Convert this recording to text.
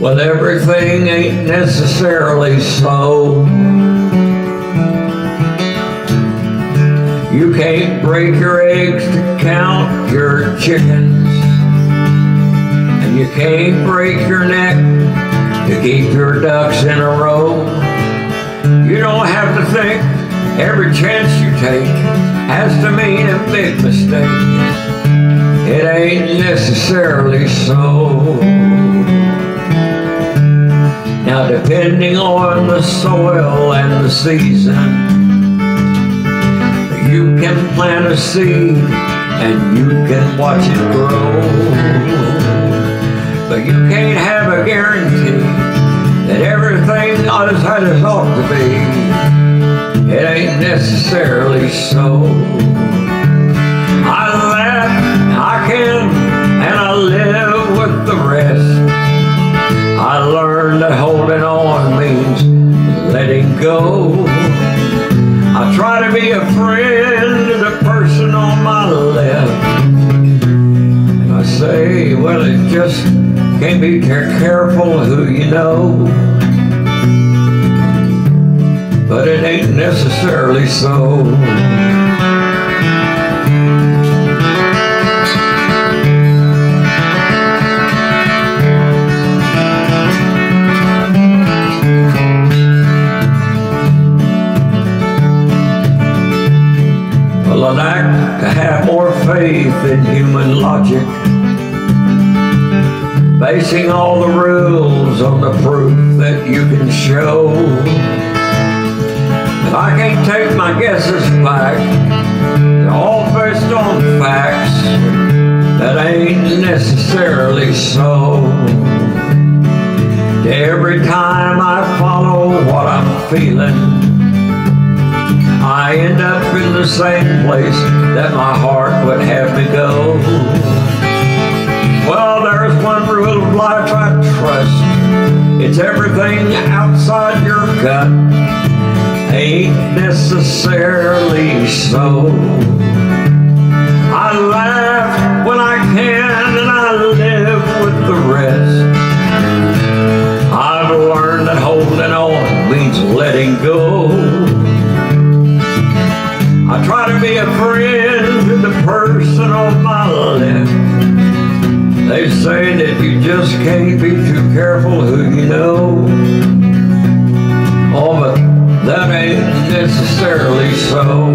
Well, everything ain't necessarily so. You can't break your eggs to count your chickens, and you can't break your neck to keep your ducks in a row. You don't have to think every chance you take has to mean a big mistake. It ain't necessarily so. Now, depending on the soil and the season, you can plant a seed and you can watch it grow. But you can't have a guarantee that everything is as it ought to be. It ain't necessarily so. I laugh, I can, and I live with the rest. I learned that holding on means letting go. I try to be a friend to the person on my left, and I say, well, it just can't be careful who you know. But it ain't necessarily so. Well, I'd like to have more faith in human logic, basing all the rules on the proof that you can show. If I can't take my guesses back, they're all based on facts that ain't necessarily so. Every time I follow what I'm feeling, I end up in the same place that my heart would have me go. Well, there's one rule of life I trust. It's everything outside your gut ain't necessarily so. I laugh when I can and I live with the rest. I've learned that holding on means letting go. I try to be a friend to the person on my left. They say that you just can't be too careful who you know. Oh, but that ain't necessarily so.